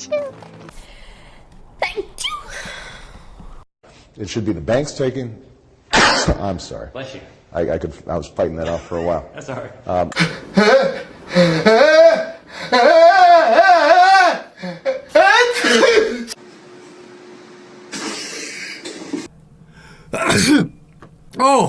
you. Thank you. It should be the bank's taking. I'm sorry. Bless you. I was fighting that off for a while. That's all right. Oh,